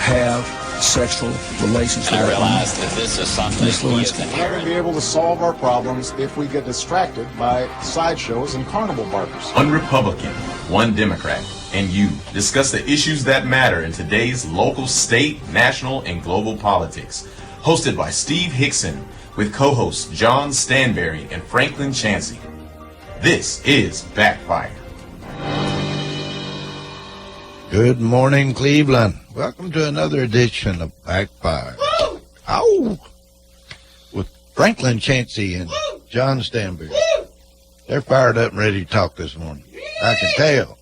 have sexual relations with I that realize that this is something Miss we Lewinsky. as the We're not going to be able to solve our problems if we get distracted by sideshows and carnival barkers. One Republican, one Democrat, and you discuss the issues that matter in today's local, state, national, and global politics. Hosted by Steve Hickson with co-hosts John Stanberry and Franklin Chansey. This is Backfire. Good morning, Cleveland. Welcome to another edition of Backfire. Woo! Ow! With Franklin Chansey and John Stanberry. They're fired up and ready to talk this morning. I can tell.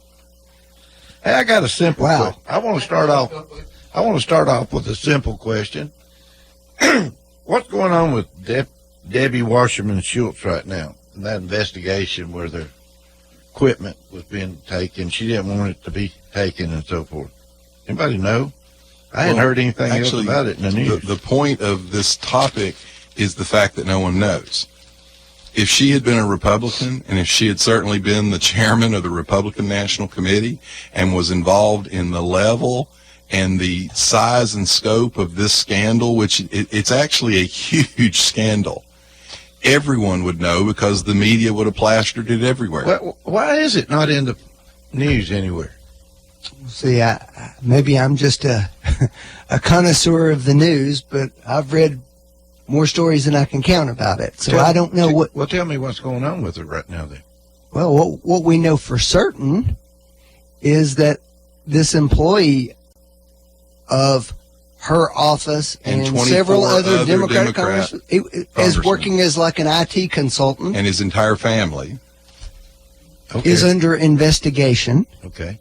Hey, I got a simple question. I want to start off with a simple question. What's going on with Debbie Wasserman Schultz right now in that investigation where their equipment was being taken? She didn't want it to be taken and so forth. Anybody know? I hadn't heard anything else about it in the news. The point of this topic is the fact that no one knows. If she had been a Republican, and if she had certainly been the chairman of the Republican National Committee and was involved in the level and the size and scope of this scandal, which it's actually a huge scandal, everyone would know because the media would have plastered it everywhere. Why is it not in the news anywhere? See, maybe I'm just a connoisseur of the news, but I've read more stories than I can count about it. So I don't know what... Well, tell me what's going on with it right now then. Well, what we know for certain is that this employee of her office and several other Democratic congressmen is working as like an IT consultant. And his entire family. Is under investigation. Okay.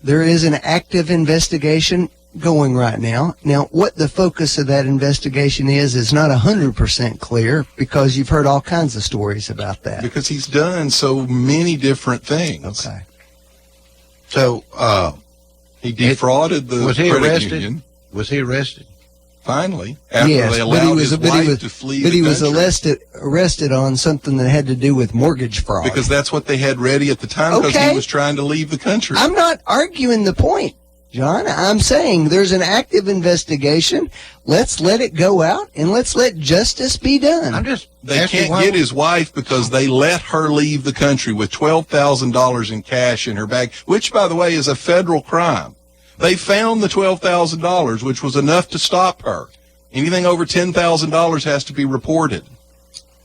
There is an active investigation going right now. Now, what the focus of that investigation is not 100% clear because you've heard all kinds of stories about that. Because he's done so many different things. Okay. So, he defrauded the credit union. Was he arrested? Finally, after they allowed his wife to flee the country. But he was arrested on something that had to do with mortgage fraud. Because that's what they had ready at the time, because he was trying to leave the country. I'm not arguing the point, John. I'm saying there's an active investigation. Let's let it go out, and let's let justice be done. They can't get his wife because they let her leave the country with $12,000 in cash in her bag, which, by the way, is a federal crime. They found the $12,000, which was enough to stop her. Anything over $10,000 has to be reported,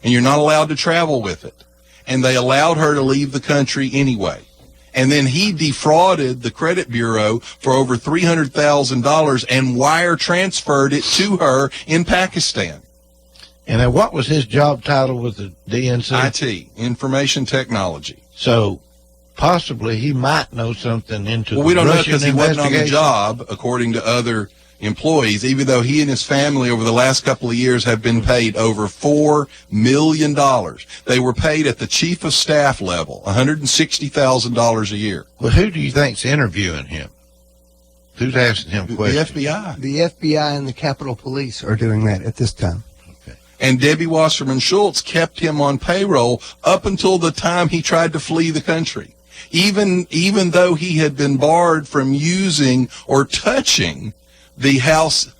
and you're not allowed to travel with it. And they allowed her to leave the country anyway. And then he defrauded the credit bureau for over $300,000 and wire transferred it to her in Pakistan. And then what was his job title with the DNC? IT, Information Technology. So possibly he might know something into the we don't know Russian because he wasn't on the investigation. job, according to other employees, even though he and his family over the last couple of years have been paid over $4 million. They were paid at the chief of staff level, $160,000 a year. Well, who do you think's interviewing him? Who's asking him questions? The FBI. The FBI and the Capitol Police are doing that at this time. And Debbie Wasserman Schultz kept him on payroll up until the time he tried to flee the country. Even though he had been barred from using or touching the House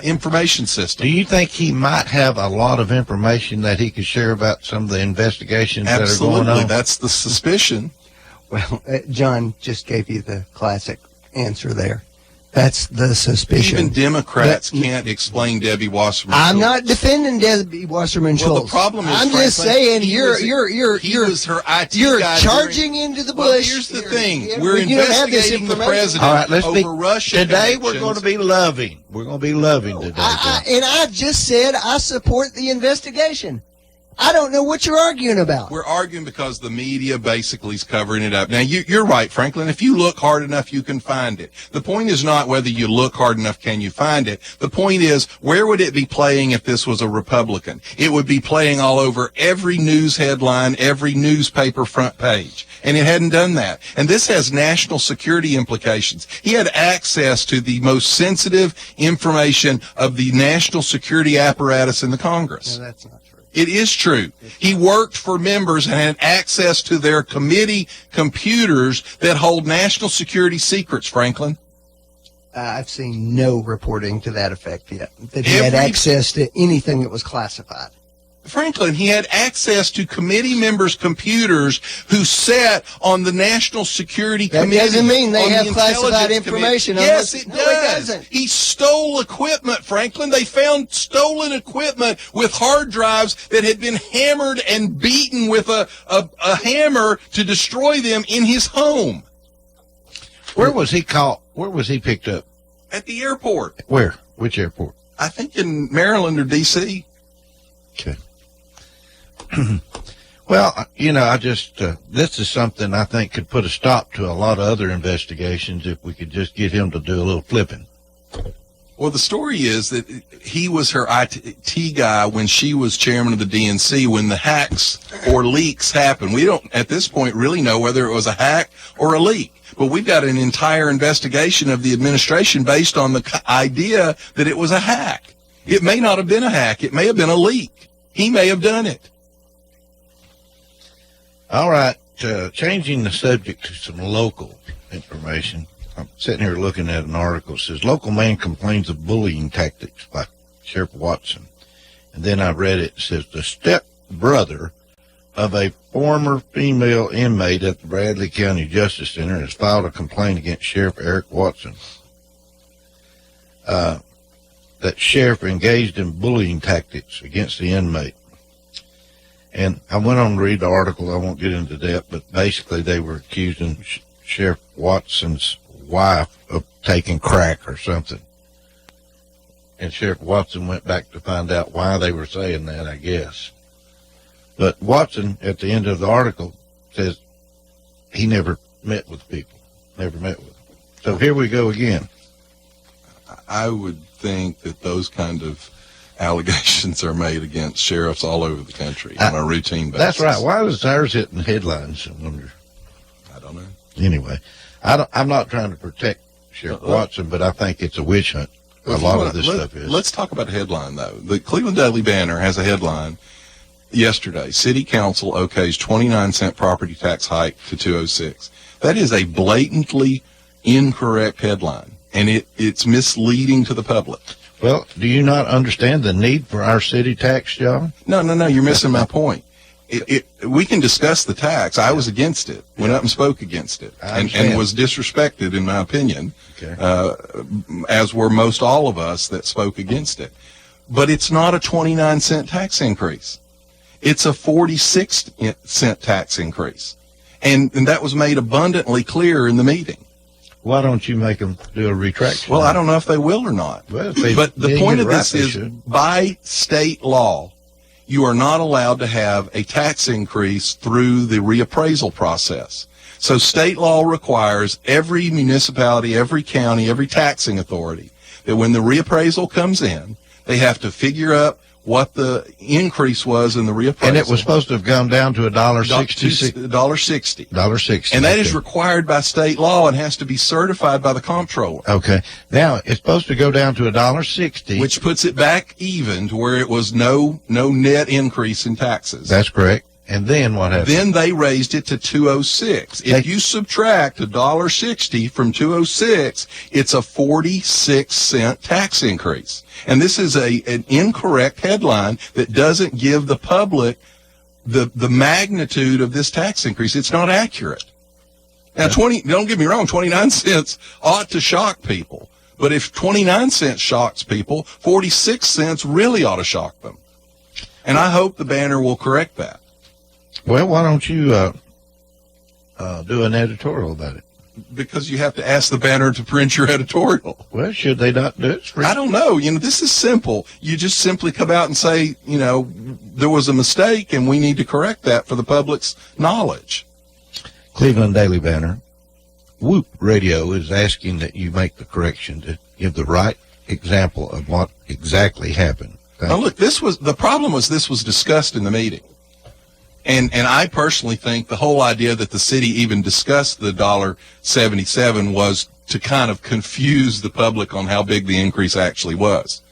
information system. Do you think he might have a lot of information that he could share about some of the investigations that are going on? Absolutely, that's the suspicion. Well, John just gave you the classic answer there. That's the suspicion. Even Democrats can't explain Debbie Wasserman Schultz. I'm not defending Debbie Wasserman Schultz. Well, the problem is, I'm just saying he was her IT you're guy charging into the bush. Well, here's the thing: we're investigating the president All right, let's over Russia. Today we're going to be loving. We're going to be loving today. And I just said I support the investigation. I don't know what you're arguing about. We're arguing because the media basically is covering it up. Now, you're right, Franklin. If you look hard enough, you can find it. The point is not whether you look hard enough, can you find it. The point is, where would it be playing if this was a Republican? It would be playing all over every news headline, every newspaper front page. And it hadn't done that. And this has national security implications. He had access to the most sensitive information of the national security apparatus in the Congress. No, that's not true. It is true. He worked for members and had access to their committee computers that hold national security secrets, Franklin. I've seen no reporting to that effect yet, that he had access to anything that was classified. Franklin, he had access to committee members' computers who sat on the National Security Committee. That doesn't mean they have classified information. Yes, it does. No, it doesn't. He stole equipment, Franklin. They found stolen equipment with hard drives that had been hammered and beaten with a hammer to destroy them in his home. Where was he caught? Where was he picked up? At the airport. Where? Which airport? I think in Maryland or D.C. Okay. Well, I just, this is something I think could put a stop to a lot of other investigations if we could just get him to do a little flipping. Well, the story is that he was her IT guy when she was chairman of the DNC when the hacks or leaks happened. We don't, at this point, really know whether it was a hack or a leak. But we've got an entire investigation of the administration based on the idea that it was a hack. It may not have been a hack. It may have been a leak. He may have done it. All right, changing the subject to some local information. I'm sitting here looking at an article. It says, local man complains of bullying tactics by Sheriff Watson. And then I read it. It says, the stepbrother of a former female inmate at the Bradley County Justice Center has filed a complaint against Sheriff Eric Watson. That sheriff engaged in bullying tactics against the inmate. And I went on to read the article. I won't get into depth, but basically they were accusing Sheriff Watson's wife of taking crack or something. And Sheriff Watson went back to find out why they were saying that, I guess. But Watson, at the end of the article, says he never met with people, never met with them. So here we go again. I would think that those kind of allegations are made against sheriffs all over the country on a routine basis. That's right. Why was ours hitting headlines? I wonder. I don't know. Anyway, I'm not trying to protect Sheriff Watson, but I think it's a witch hunt. A lot of this stuff is. Let's talk about a headline, though. The Cleveland Daily Banner has a headline yesterday. City Council okays 29-cent property tax hike to $2.06. That is a blatantly incorrect headline, and it's misleading to the public. Well, do you not understand the need for our city tax, John? No, you're missing my point. We can discuss the tax. I was against it, went up and spoke against it, and was disrespected, in my opinion, as were most all of us that spoke against it. But it's not a 29-cent tax increase. It's a 46-cent tax increase. And that was made abundantly clear in the meeting. Why don't you make them do a retraction? Well, I don't know if they will or not. Well, but the point of this is, by state law, you are not allowed to have a tax increase through the reappraisal process. So state law requires every municipality, every county, every taxing authority that when the reappraisal comes in, they have to figure out what the increase was in the reappraisal. And it was supposed to have gone down to $1.60. $1.60. And that is required by state law and has to be certified by the comptroller. Okay. Now, it's supposed to go down to $1.60. Which puts it back even to where it was no net increase in taxes. That's correct. And then what happened? Then they raised it to $2.06. If you subtract $1.60 from $2.06, it's a 46-cent tax increase. And this is an incorrect headline that doesn't give the public the magnitude of this tax increase. It's not accurate. Now, don't get me wrong, 29 cents ought to shock people. But if 29 cents shocks people, 46 cents really ought to shock them. And I hope the Banner will correct that. Well, why don't you do an editorial about it? Because you have to ask the Banner to print your editorial. Well, should they not do it? I don't know. This is simple. You just simply come out and say, there was a mistake and we need to correct that for the public's knowledge. Cleveland Daily Banner. Whoop Radio is asking that you make the correction to give the right example of what exactly happened. Now, look, the problem was this was discussed in the meeting. And I personally think the whole idea that the city even discussed the $1.77 was to kind of confuse the public on how big the increase actually was.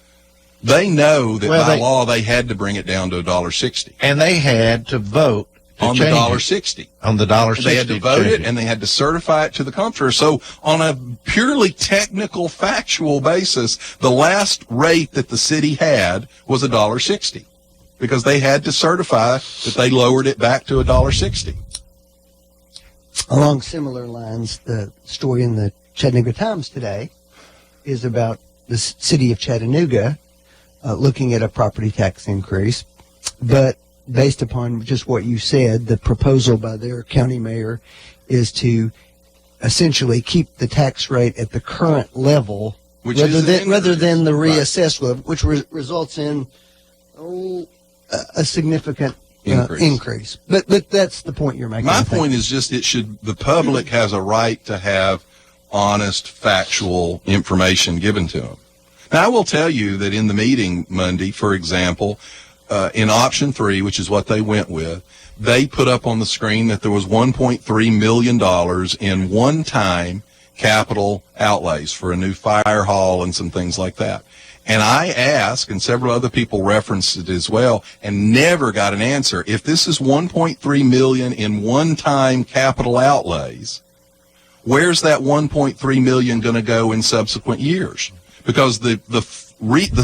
They know that by law they had to bring it down to $1.60. And they had to vote on the $1.60. On the $1.60. They had to vote it, and they had to certify it to the comptroller. So on a purely technical, factual basis, the last rate that the city had was $1.60 because they had to certify that they lowered it back to $1.60. Along similar lines, the story in the Chattanooga Times today is about the city of Chattanooga looking at a property tax increase, but based upon just what you said, the proposal by their county mayor is to essentially keep the tax rate at the current level rather than the reassessed level, which results in a significant increase. But that's the point you're making. My point is just the public has a right to have honest, factual information given to them. Now, I will tell you that in the meeting Monday, for example, in option 3, which is what they went with, they put up on the screen that there was $1.3 million in one-time capital outlays for a new fire hall and some things like that. And I asked, and several other people referenced it as well, and never got an answer. If this is $1.3 million in one-time capital outlays, where's that $1.3 million going to go in subsequent years? Because the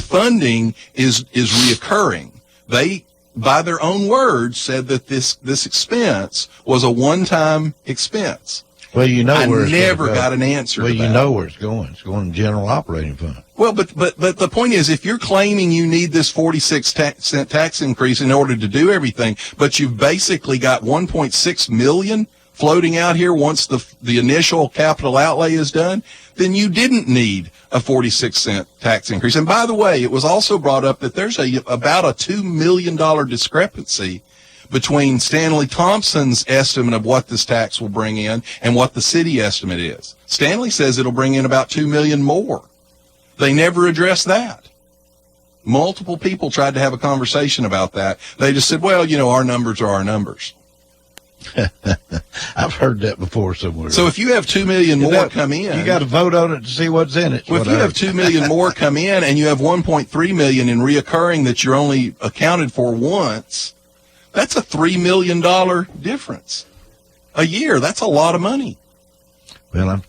funding is reoccurring. They, by their own words, said that this expense was a one-time expense. Well, you know where I never got an answer. Well, you know where it's going. It's going to general operating fund. Well, but the point is, if you're claiming you need this 46-cent tax increase in order to do everything, but you've basically got $1.6 million floating out here once the initial capital outlay is done, then you didn't need a 46-cent tax increase. And by the way, it was also brought up that there's about a $2 million discrepancy between Stanley Thompson's estimate of what this tax will bring in and what the city estimate is. Stanley says it'll bring in about $2 million more. They never addressed that. Multiple people tried to have a conversation about that. They just said, well, our numbers are our numbers. I've heard that before somewhere. So if you have $2 million more come in, you got to vote on it to see what's in it. Well, if you have $2 million more come in and you have $1.3 million in reoccurring that you're only accounted for once, that's a $3 million difference a year. That's a lot of money. Well,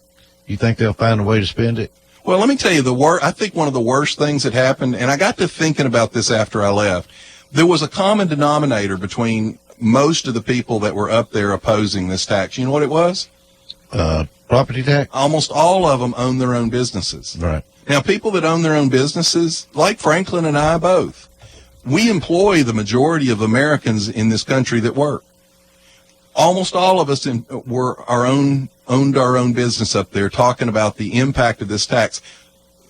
you think they'll find a way to spend it? Well, let me tell you, I think one of the worst things that happened, and I got to thinking about this after I left, there was a common denominator between most of the people that were up there opposing this tax. You know what it was? Property tax? Almost all of them own their own businesses. Right. Now, people that own their own businesses, like Franklin and I both, we employ the majority of Americans in this country that work. Almost all of us owned our own business up there, talking about the impact of this tax.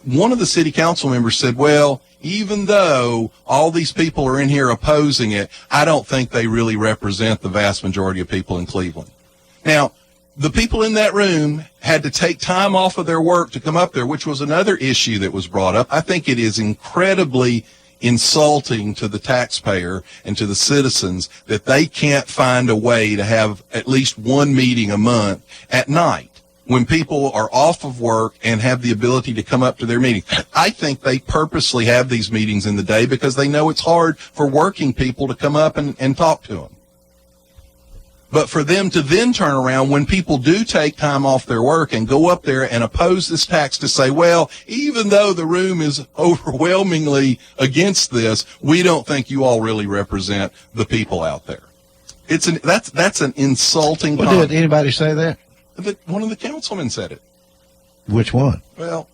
One of the city council members said, well, even though all these people are in here opposing it, I don't think they really represent the vast majority of people in Cleveland. Now, the people in that room had to take time off of their work to come up there, which was another issue that was brought up. I think it is incredibly insulting to the taxpayer and to the citizens that they can't find a way to have at least one meeting a month at night when people are off of work and have the ability to come up to their meeting. I think they purposely have these meetings in the day because they know it's hard for working people to come up and talk to them. But for them to then turn around when people do take time off their work and go up there and oppose this tax to say, well, even though the room is overwhelmingly against this, we don't think you all really represent the people out there. That's an insulting comment. Well, did anybody say that? One of the councilmen said it. Which one? Well,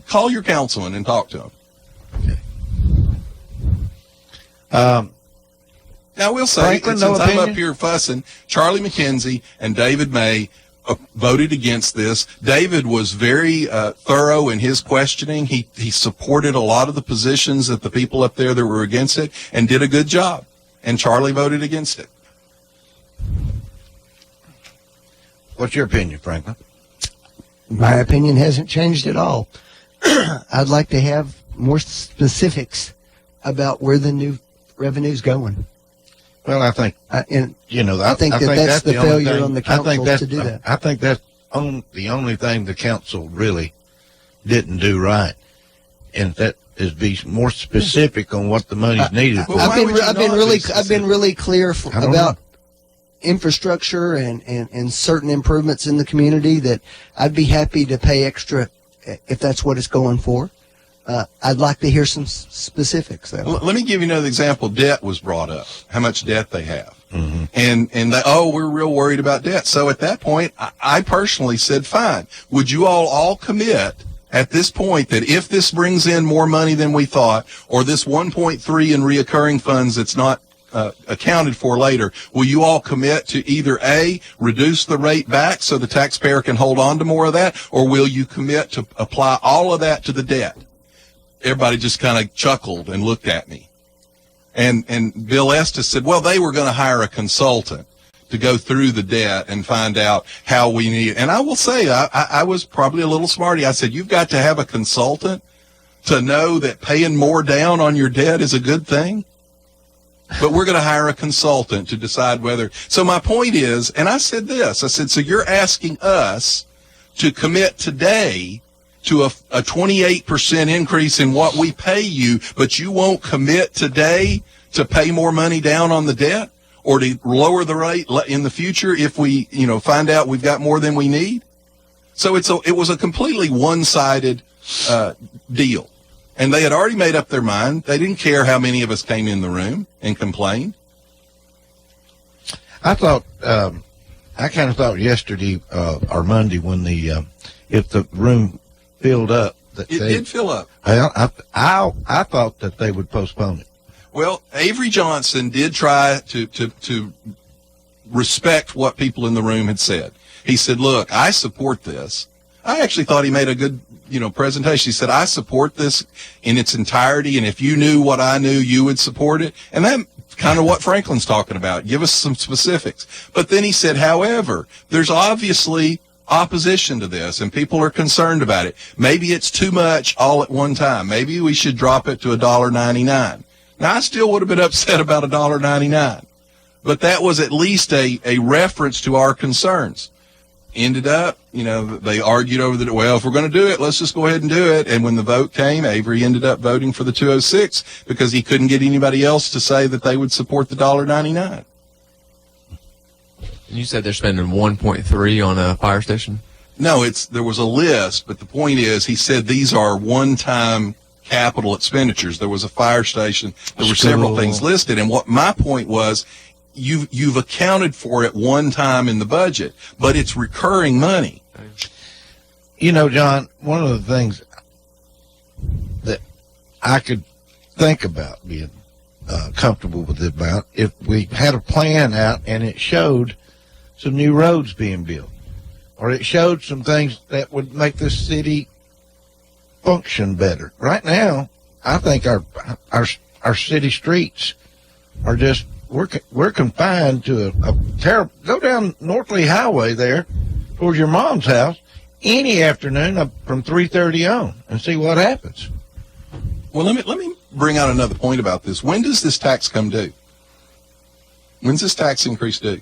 call your councilman and talk to him. Okay. Now, I will say, Franklin, since no I'm opinion? up here fussing, Charlie McKenzie and David May voted against this. David was very thorough in his questioning. He supported a lot of the positions that the people up there that were against it and did a good job. And Charlie voted against it. What's your opinion, Franklin? My opinion hasn't changed at all. I'd like to have more specifics about where the new revenue's going. Well, I think, I think that's the failure thing, on the council to do that. I think that's the only thing the council really didn't do right, and that is be more specific on what the money's needed for. I've been really clear infrastructure and certain improvements in the community, that I'd be happy to pay extra if that's what it's going for. I'd like to hear some specifics, though. Let me give you another example. Debt was brought up, how much debt they have. Mm-hmm. And they, we're real worried about debt. So at that point, I personally said, fine, would you all commit at this point that if this brings in more money than we thought, or this 1.3 in reoccurring funds that's not accounted for later, will you all commit to either A, reduce the rate back so the taxpayer can hold on to more of that, or will you commit to apply all of that to the debt? Everybody just kind of chuckled and looked at me. And Bill Estes said, well, they were going to hire a consultant to go through the debt and find out how we need it. And I will say, I was probably a little smarty. I said, you've got to have a consultant to know that paying more down on your debt is a good thing. But we're going to hire a consultant to decide whether. So my point is, and I said this, I said, so you're asking us to commit today to a 28% increase in what we pay you, but you won't commit today to pay more money down on the debt or to lower the rate in the future if we, find out we've got more than we need. So it was a completely one-sided deal. And they had already made up their mind. They didn't care how many of us came in the room and complained. I thought, I kind of thought yesterday or Monday when if the room filled up, that it did fill up. I thought that they would postpone it. Well, Avery Johnson did try to respect what people in the room had said. He said, look, I support this. I actually thought he made a good, presentation. He said, I support this in its entirety, and if you knew what I knew, you would support it. And that's kind of what Franklin's talking about. Give us some specifics. But then he said, however, there's obviously opposition to this, and people are concerned about it. Maybe it's too much all at one time. Maybe we should drop it to $1.99. Now, I still would have been upset about $1.99, but that was at least a reference to our concerns. Ended up, they argued over that, well, if we're going to do it, let's just go ahead and do it. And when the vote came, Avery ended up voting for the 206 because he couldn't get anybody else to say that they would support the $1.99. You said they're spending 1.3 on a fire station? No, there was a list, but the point is, he said these are one-time capital expenditures. There was a fire station. There were several things listed. And what my point was, you've accounted for it one time in the budget, but it's recurring money. John, one of the things that I could think about being comfortable with it about, if we had a plan out and it showed some new roads being built, or it showed some things that would make this city function better. Right now, I think our city streets are just, we're confined to a terrible. Go down North Lee Highway there towards your mom's house any afternoon from 3:30 on and see what happens. Well, let me bring out another point about this. When does this tax come due? When's this tax increase due?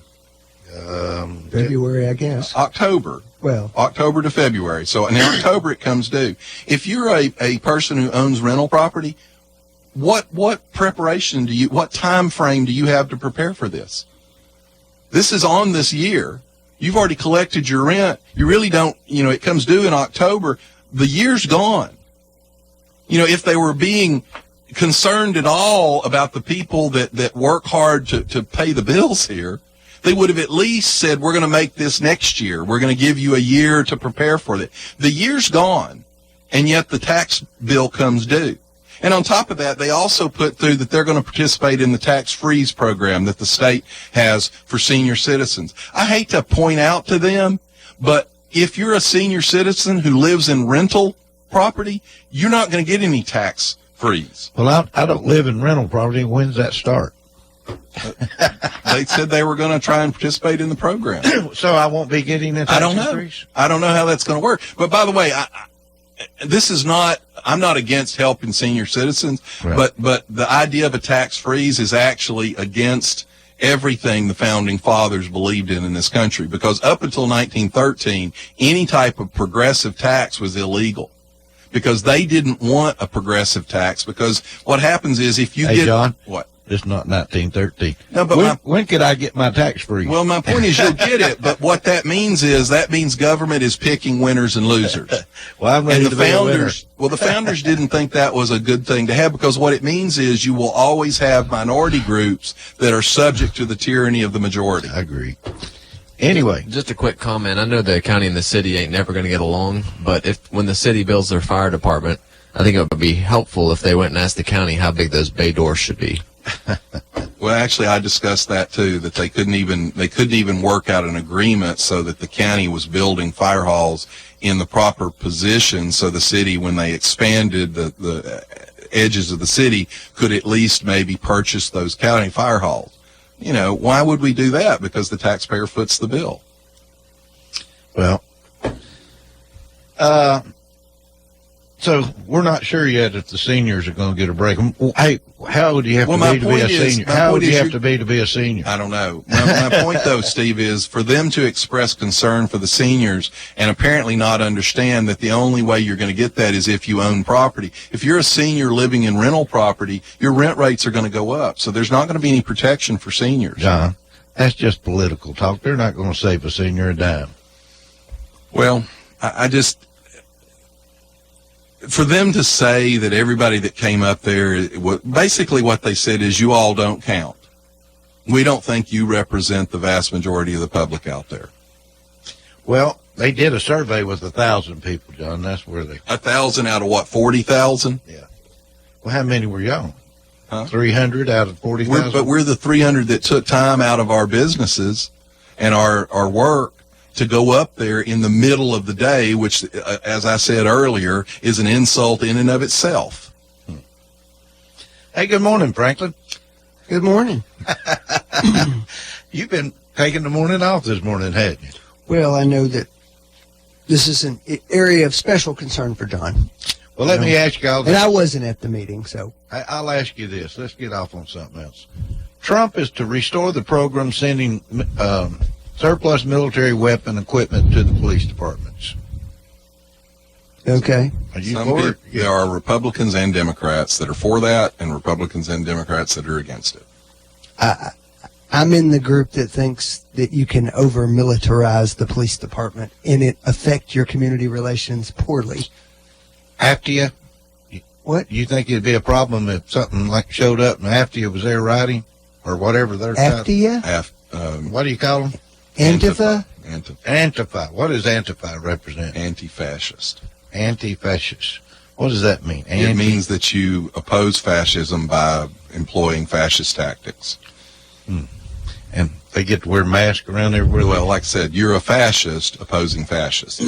February, I guess. October. Well, October to February. So in October it comes due. If you're a person who owns rental property, what preparation what time frame do you have to prepare for this? This is on this year. You've already collected your rent. You really don't, it comes due in October. The year's gone. If they were being concerned at all about the people that work hard to pay the bills here, they would have at least said, we're going to make this next year. We're going to give you a year to prepare for it. The year's gone, and yet the tax bill comes due. And on top of that, they also put through that they're going to participate in the tax freeze program that the state has for senior citizens. I hate to point out to them, but if you're a senior citizen who lives in rental property, you're not going to get any tax freeze. Well, I don't live in rental property. When's that start? They said they were going to try and participate in the program. So I won't be getting a tax increase? I don't know how that's going to work. But by the way, I'm not against helping senior citizens, right. but the idea of a tax freeze is actually against everything the founding fathers believed in this country, because up until 1913, any type of progressive tax was illegal because they didn't want a progressive tax, because what happens is if you John, what? It's not 1913. No, but when could I get my tax free? Well, my point is you'll get it, but what that means government is picking winners and losers. Well, I'm ready And to be a winner. the founders didn't think that was a good thing to have, because what it means is you will always have minority groups that are subject to the tyranny of the majority. I agree. Anyway, Just a quick comment. I know the county and the city ain't never going to get along, but when the city builds their fire department, I think it would be helpful if they went and asked the county how big those bay doors should be. Well, actually, I discussed that too, that they couldn't even work out an agreement so that the county was building fire halls in the proper position, so the city, when they expanded the edges of the city, could at least maybe purchase those county fire halls. You know, why would we do that? Because the taxpayer foots the bill. well, so we're not sure yet if the seniors are going to get a break. Hey, how old do you have to be a senior? How old do you have to be a senior? I don't know. My point, though, Steve, is for them to express concern for the seniors and apparently not understand that the only way you're going to get that is if you own property. If you're a senior living in rental property, your rent rates are going to go up. So there's not going to be any protection for seniors. John, that's just political talk. They're not going to save a senior a dime. Well, I just... For them to say that everybody that came up there, basically what they said is you all don't count. We don't think you represent the vast majority of the public out there. Well, they did a survey with 1,000 people, John. That's where they... 1,000 out of what, 40,000? Yeah. Well, how many were y'all? Huh? 300 out of 40,000? But we're the 300 that took time out of our businesses and our work to go up there in the middle of the day, which, as I said earlier, is an insult in and of itself. Hey, good morning, Franklin. Good morning. You've been taking the morning off this morning, haven't you? Well, I know that this is an area of special concern for John. Well, let me ask y'all And this. I wasn't at the meeting, so. I'll ask you this. Let's get off on something else. Trump is to restore the program sending surplus military weapon equipment to the police departments. Okay. Are you for it? There are Republicans and Democrats that are for that, and Republicans and Democrats that are against it. I'm in the group that thinks that you can over-militarize the police department and it affect your community relations poorly. After you? What? You think it'd be a problem if something like showed up and after you was there writing? Or whatever their After you? What do you call them? Antifa? Antifa. What does Antifa represent? Anti-fascist. Anti-fascist. What does that mean? It means that you oppose fascism by employing fascist tactics. And they get to wear masks around everywhere. Well, like I said, you're a fascist opposing fascists.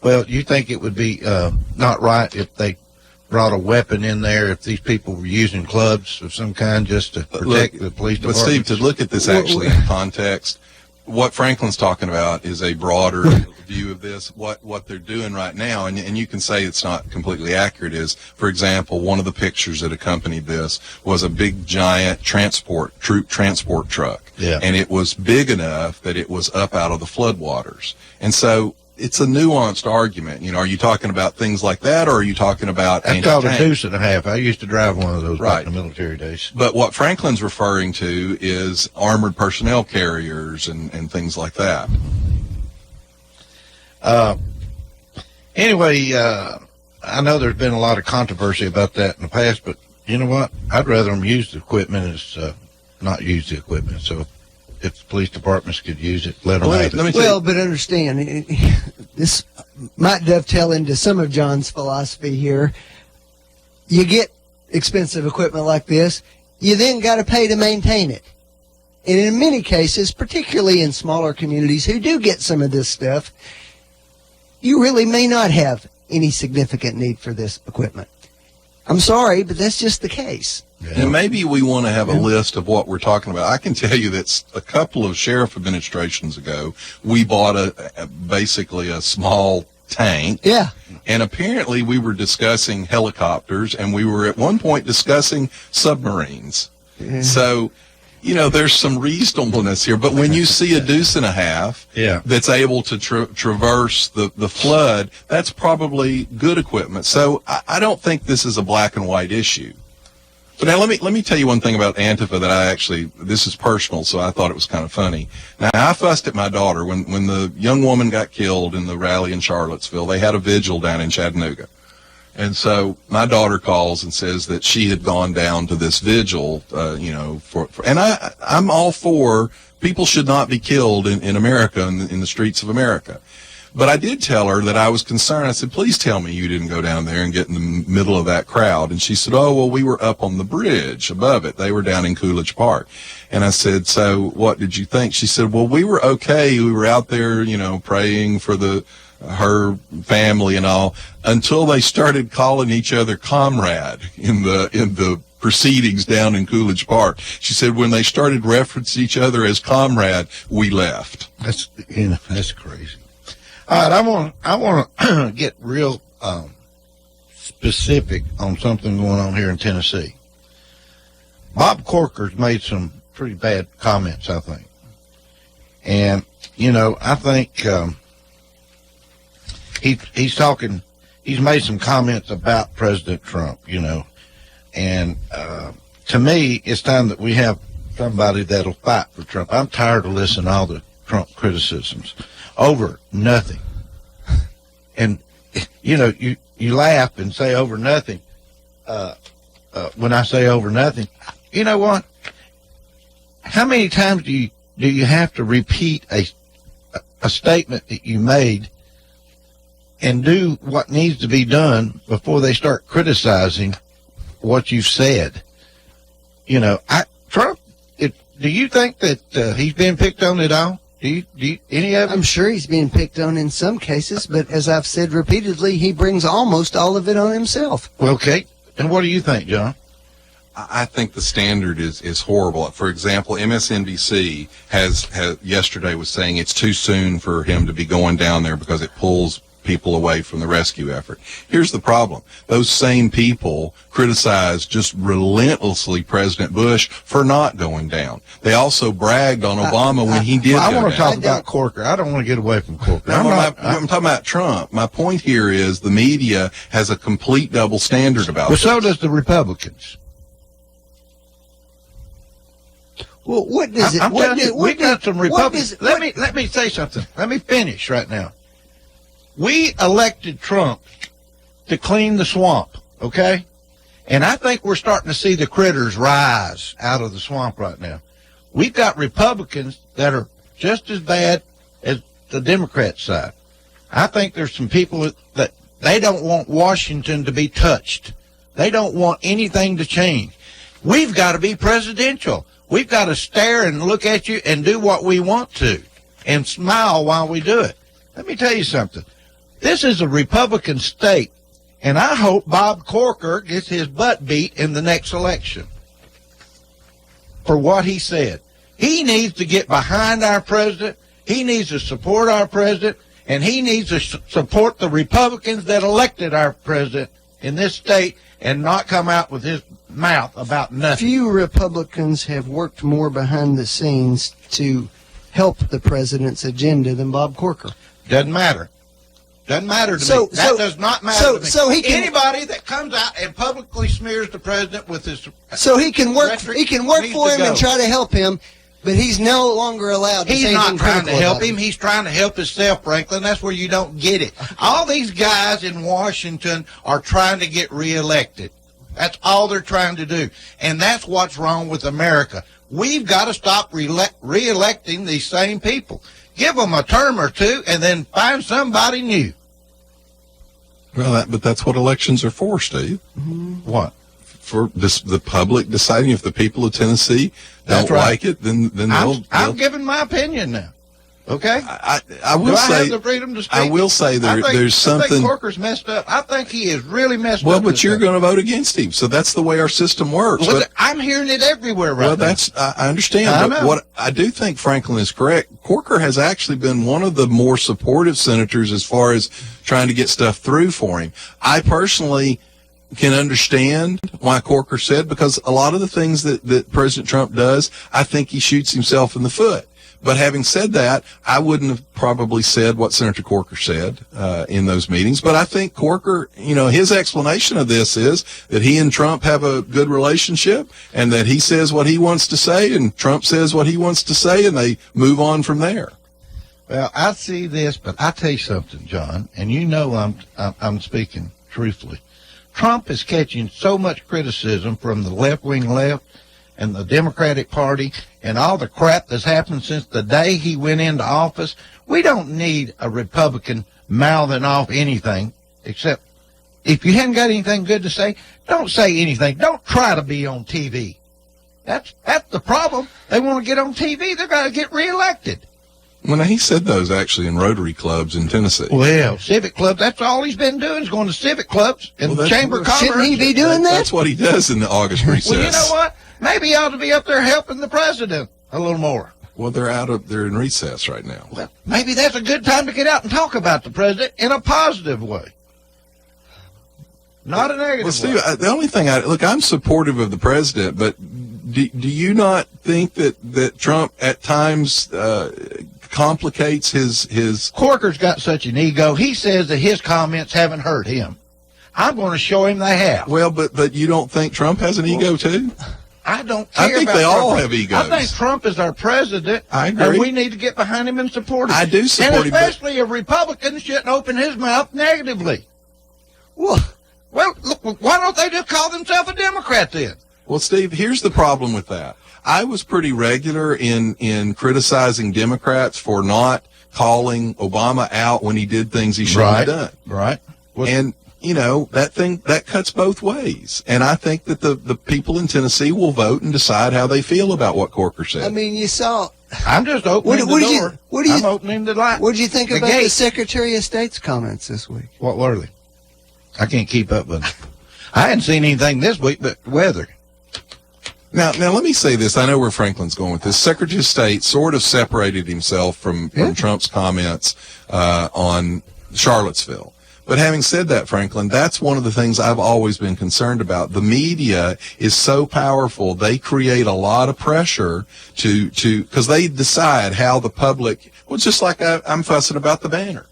Well, you think it would be not right if they brought a weapon in there, if these people were using clubs of some kind just to protect the police department? But Steve, to look at this actually in context, what Franklin's talking about is a broader view of this. What they're doing right now, and you can say it's not completely accurate, is, for example, one of the pictures that accompanied this was a big, giant troop transport truck. Yeah. And it was big enough that it was up out of the floodwaters. And so it's a nuanced argument. You know, are you talking about things like that, or are you talking about That's called a anti-tank? deuce and a half. I used to drive one of those back Right. in the military days. But what Franklin's referring to is armored personnel carriers and things like that. Anyway, I know there's been a lot of controversy about that in the past, but you know what? I'd rather them use the equipment as not use the equipment. So if the police departments could use it, let them have it. Well, but understand, this might dovetail into some of John's philosophy here. You get expensive equipment like this, you then got to pay to maintain it. And in many cases, particularly in smaller communities who do get some of this stuff, you really may not have any significant need for this equipment. I'm sorry, but that's just the case. Yeah. And maybe we want to have a list of what we're talking about. I can tell you that a couple of sheriff administrations ago, we bought basically a small tank. Yeah. And apparently we were discussing helicopters, and we were at one point discussing submarines. Yeah. So, you know, there's some reasonableness here. But when you see a deuce and a half that's able to traverse the flood, that's probably good equipment. So I don't think this is a black and white issue. But now let me tell you one thing about Antifa that this is personal, so I thought it was kind of funny. Now, I fussed at my daughter when the young woman got killed in the rally in Charlottesville. They had a vigil down in Chattanooga. And so my daughter calls and says that she had gone down to this vigil, and I'm all for people should not be killed in America, in the streets of America. But I did tell her that I was concerned. I said, please tell me you didn't go down there and get in the middle of that crowd. And she said, oh, well, we were up on the bridge above it. They were down in Coolidge Park. And I said, so what did you think? She said, well, we were okay. We were out there, praying for her family and all, until they started calling each other comrade in the proceedings down in Coolidge Park. She said when they started referencing each other as comrade, we left. That's crazy. All right, I want to get real specific on something going on here in Tennessee. Bob Corker's made some pretty bad comments, I think. And, I think he's made some comments about President Trump, and to me, it's time that we have somebody that'll fight for Trump. I'm tired of listening to all the Trump criticisms over nothing. And, you laugh and say over nothing. When I say over nothing, you know what? How many times do you have to repeat a statement that you made and do what needs to be done before they start criticizing what you've said? Trump, do you think that he's been picked on at all? Do you any of it? I'm sure he's being picked on in some cases, but as I've said repeatedly, he brings almost all of it on himself. Well, okay. And what do you think, John? I think the standard is horrible. For example, MSNBC has yesterday was saying it's too soon for him to be going down there because it pulls people away from the rescue effort. Here's the problem. Those same people criticize just relentlessly President Bush for not going down. They also bragged on Obama when he did go down. I want to talk about Corker. I don't want to get away from Corker. I'm talking about Trump. My point here is the media has a complete double standard about this. Well, so does the Republicans. Well, what does it? I'm telling you, we got some Republicans. Let me say something. Let me finish right now. We elected Trump to clean the swamp, okay? And I think we're starting to see the critters rise out of the swamp right now. We've got Republicans that are just as bad as the Democrat side. I think there's some people that they don't want Washington to be touched. They don't want anything to change. We've got to be presidential. We've got to stare and look at you and do what we want to and smile while we do it. Let me tell you something. This is a Republican state, and I hope Bob Corker gets his butt beat in the next election for what he said. He needs to get behind our president. He needs to support our president, and he needs to support the Republicans that elected our president in this state and not come out with his mouth about nothing. Few Republicans have worked more behind the scenes to help the president's agenda than Bob Corker. Doesn't matter. Doesn't matter to me. That does not matter to me. So anybody that comes out and publicly smears the president with his he can work for him and try to help him, but he's no longer allowed to say He's not anything trying to critical help about him. He's trying to help himself, Franklin. That's where you don't get it. All these guys in Washington are trying to get reelected. That's all they're trying to do. And that's what's wrong with America. We've got to stop reelecting these same people. Give them a term or two and then find somebody new. Well, but that's what elections are for, Steve. Mm-hmm. What? For the public deciding. If the people of Tennessee don't like it, then I'm giving my opinion now. Okay? I will say, have the freedom to speak? I will say there's something. I think Corker's messed up. I think he is really messed up. Well, but you're going to vote against him, so that's the way our system works. Well, I'm hearing it everywhere right now. I understand, but what I do think Franklin is correct. Corker has actually been one of the more supportive senators as far as trying to get stuff through for him. I personally can understand why Corker said, because a lot of the things that President Trump does, I think he shoots himself in the foot. But having said that, I wouldn't have probably said what Senator Corker said in those meetings. But I think Corker, his explanation of this is that he and Trump have a good relationship, and that he says what he wants to say, and Trump says what he wants to say, and they move on from there. Well, I see this, but I tell you something, John, and I'm speaking truthfully. Trump is catching so much criticism from the left-wing left and the Democratic Party and all the crap that's happened since the day he went into office. We don't need a Republican mouthing off anything, except if you haven't got anything good to say, don't say anything. Don't try to be on TV. That's the problem. They want to get on TV. They're going to get reelected. Well, now, he said those actually in Rotary clubs in Tennessee. Well, civic clubs, that's all he's been doing is going to civic clubs and the Chamber of Commerce. Shouldn't he be doing that? That's what he does in the August recess. Well, you know what? Maybe he ought to be up there helping the president a little more. Well, they're in recess right now. Well, maybe that's a good time to get out and talk about the president in a positive way. Not a negative way. Steve, the only thing I'm supportive of the president, but do you not think that Trump at times complicates his Corker's got such an ego. He says that his comments haven't hurt him. I'm going to show him they have. Well, but you don't think Trump has an ego too? I don't care. I think about they all Trump. have egos. I think Trump is our president. I agree. And we need to get behind him and support him. I do support him. And especially a Republican shouldn't open his mouth negatively. Well, look, why don't they just call themselves a Democrat then? Well, Steve, here's the problem with that. I was pretty regular in criticizing Democrats for not calling Obama out when he did things he shouldn't have done. Right. And that cuts both ways. And I think that the people in Tennessee will vote and decide how they feel about what Corker said. I mean, you saw. I'm just opening the door. I'm opening the light. What did you think about gate. the Secretary of State's comments this week? What were they? I can't keep up with them. I hadn't seen anything this week but weather. Now, let me say this. I know where Franklin's going with this. Secretary of State sort of separated himself from Trump's comments on Charlottesville. But having said that, Franklin, that's one of the things I've always been concerned about. The media is so powerful. They create a lot of pressure because they decide how the public, well, just like I'm fussing about the banner.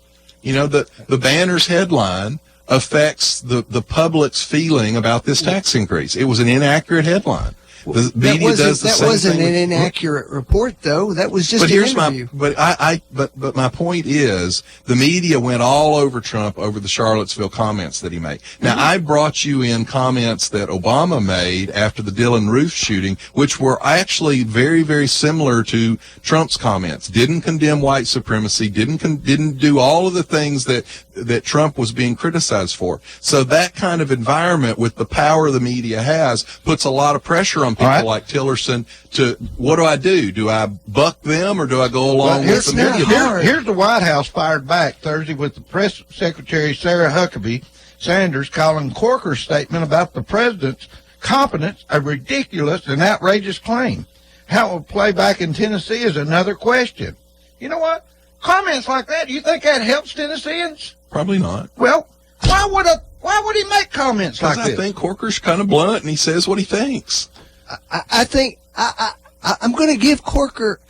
The banner's headline affects the public's feeling about this tax increase. It was an inaccurate headline. The media does the same thing. That wasn't an inaccurate report, though. That was just an interview. But my point is, the media went all over Trump over the Charlottesville comments that he made. Now, I brought you in comments that Obama made after the Dylan Roof shooting, which were actually very, very similar to Trump's comments. Didn't condemn white supremacy. Didn't do all of the things that Trump was being criticized for. So that kind of environment with the power the media has puts a lot of pressure on people like Tillerson to, what do? Do I buck them or do I go along with the media? Here's the White House fired back Thursday with the press secretary Sarah Huckabee Sanders calling Corker's statement about the president's competence a ridiculous and outrageous claim. How it will play back in Tennessee is another question. You know what? Comments like that, you think that helps Tennesseans? Probably not. Well, why would he make comments like this? I think Corker's kind of blunt and he says what he thinks. I think I'm going to give Corker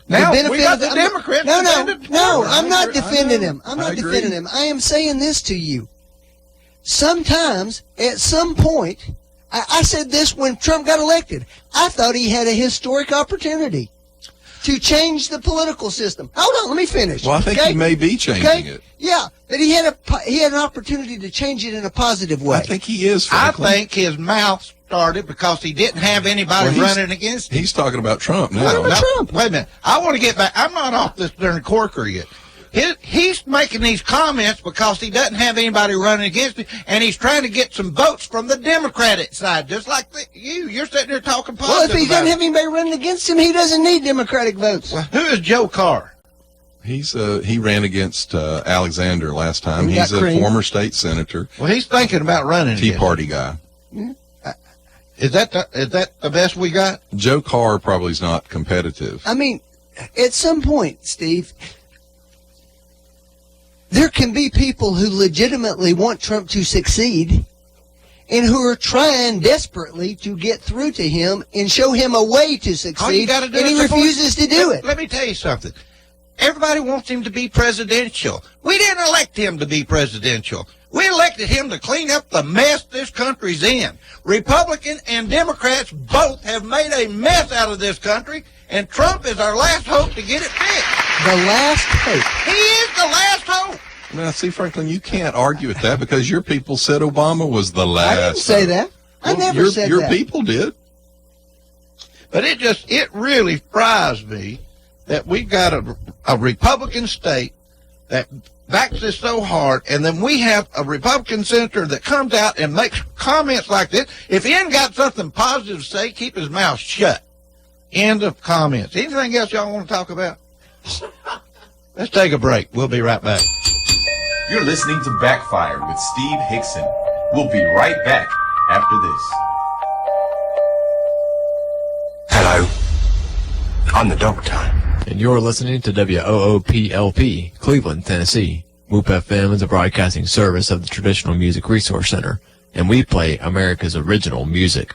now the benefit we got of the Democrats. No, I'm not defending him. I'm not defending him. I am saying this to you. Sometimes, at some point, I said this when Trump got elected. I thought he had a historic opportunity to change the political system. Hold on, let me finish. Well, I think he may be changing it. Yeah, but he had an opportunity to change it in a positive way. I think he is, Franklin. I think his mouth started because he didn't have anybody running against him. He's talking about Trump now. Wait a minute. I want to get back. I'm not off this darn Corker yet. He's making these comments because he doesn't have anybody running against him, and he's trying to get some votes from the Democratic side, just like you're sitting there talking positive. Well, if he doesn't have anybody running against him, he doesn't need Democratic votes. Well, who is Joe Carr? He ran against Alexander last time. He's a former state senator. Well, he's thinking about running. Tea Party guy. Yeah. Is that the best we got? Joe Carr probably is not competitive. I mean, at some point, Steve, there can be people who legitimately want Trump to succeed, and who are trying desperately to get through to him and show him a way to All you succeed, got to do and he is support- refuses to do it. Let me tell you something. Everybody wants him to be presidential. We didn't elect him to be presidential. We elected him to clean up the mess this country's in. Republican and Democrats both have made a mess out of this country, and Trump is our last hope to get it fixed. The last hope. He is the last hope. Now, see, Franklin, you can't argue with that because your people said Obama was the last. I didn't say that. I never said your that. people did. But it really fries me that we've got a Republican state that backs this so hard, and then we have a Republican senator that comes out and makes comments like this. If he ain't got something positive to say, keep his mouth shut. End of comments. Anything else y'all want to talk about? Let's take a break. We'll be right back. You're listening to Backfire with Steve Hickson. We'll be right back after this. Hello. I'm the doctor. And you're listening to WOOPLP, Cleveland, Tennessee. WOOP FM is a broadcasting service of the Traditional Music Resource Center, and we play America's original music.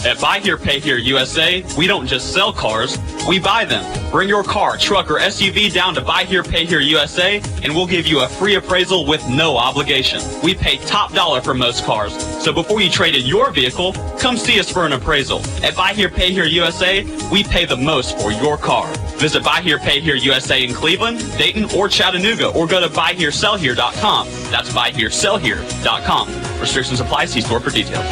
At Buy Here, Pay Here USA, we don't just sell cars, we buy them. Bring your car, truck, or SUV down to Buy Here, Pay Here USA, and we'll give you a free appraisal with no obligation. We pay top dollar for most cars, so before you trade in your vehicle, come see us for an appraisal. At Buy Here, Pay Here USA, we pay the most for your car. Visit Buy Here, Pay Here USA in Cleveland, Dayton, or Chattanooga, or go to buyheresellhere.com. That's buyheresellhere.com. Restrictions apply. See store for details.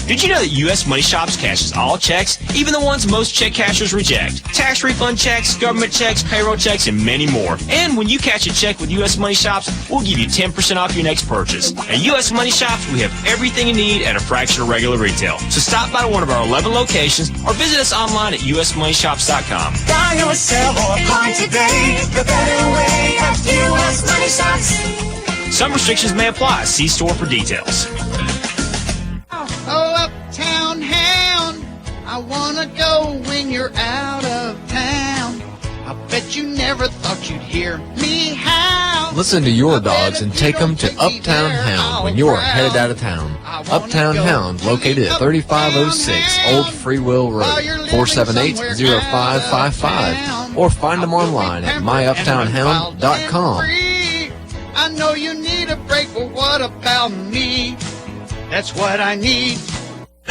Did you know that U.S. Money Shops cashes all checks, even the ones most check cashers reject? Tax refund checks, government checks, payroll checks, and many more. And when you cash a check with U.S. Money Shops, we'll give you 10% off your next purchase. At U.S. Money Shops, we have everything you need at a fraction of regular retail. So stop by one of our 11 locations or visit us online at usmoneyshops.com. Buy or sell or apply today. The better way at U.S. Money Shops. Some restrictions may apply. See store for details. Oh, uptown hound, I wanna go when you're out of town. I bet you never thought you'd hear me howl. Listen to your dogs and take them to Uptown Hound when you're headed out of town. Uptown Hound, located at 3506 Old Freewell Road, 478-0555, or find them online at myuptownhound.com. I know you need a break, but what about me? That's what I need.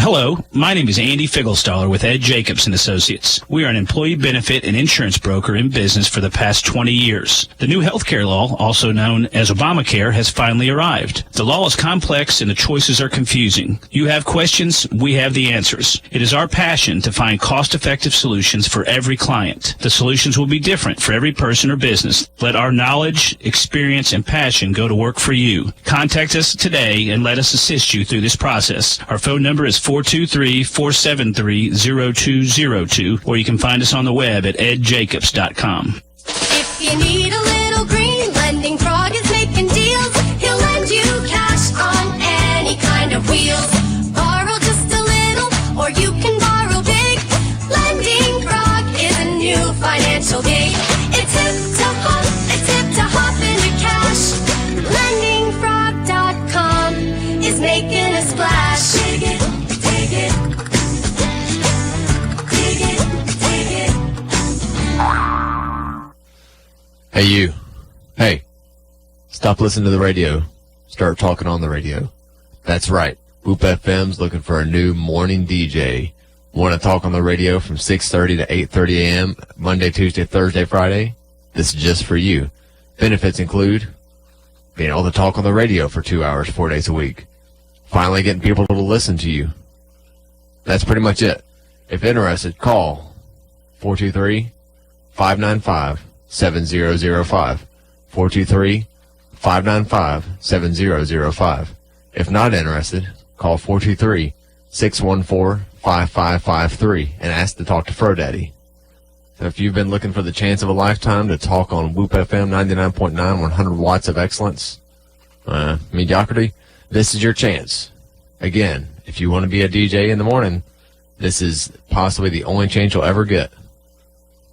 Hello, my name is Andy Figglestaller with Ed Jacobs & Associates. We are an employee benefit and insurance broker in business for the past 20 years. The new healthcare law, also known as Obamacare, has finally arrived. The law is complex and the choices are confusing. You have questions, we have the answers. It is our passion to find cost-effective solutions for every client. The solutions will be different for every person or business. Let our knowledge, experience, and passion go to work for you. Contact us today and let us assist you through this process. Our phone number is 423-473-0202, or you can find us on the web at edjacobs.com. If you need a little green, Lending Frog is making deals. He'll lend you cash on any kind of wheels. Borrow just a little, or you can borrow big. Lending Frog is a new financial gig. It's hip to hop into cash. LendingFrog.com is making a splash. Dig it. Hey, you. Hey. Stop listening to the radio. Start talking on the radio. That's right. Whoop FM's looking for a new morning DJ. Want to talk on the radio from 6:30 to 8:30 a.m. Monday, Tuesday, Thursday, Friday? This is just for you. Benefits include being able to talk on the radio for 2 hours, 4 days a week. Finally getting people to listen to you. That's pretty much it. If interested, call 423-595-7005. 423-595-7005. If not interested, call 423-614-5553 and ask to talk to FroDaddy. So if you've been looking for the chance of a lifetime to talk on Whoop FM 99.9, 100 watts of excellence, mediocrity, this is your chance. Again, if you want to be a DJ in the morning, this is possibly the only chance you'll ever get.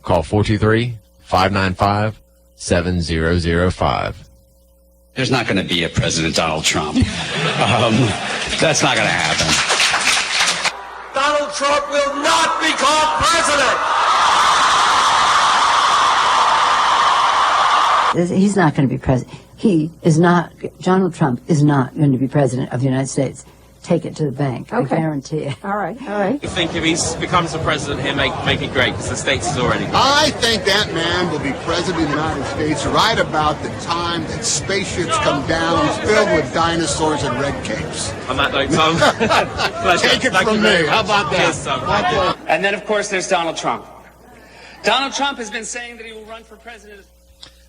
Call 423-595-7005. There's not going to be a President Donald Trump. That's not going to happen. Donald Trump will not become president. He's not going to be president. Donald Trump is not going to be president of the United States. Take it to the bank. Okay. I guarantee it. All right. I think if he becomes the president, he'll make it great because the states is already great. I think that man will be president of the United States right about the time that spaceships come down filled with dinosaurs and red capes. On that note, Tom, Take it from me. How about that? Yes, Tom. And then, of course, there's Donald Trump. Donald Trump has been saying that he will run for president.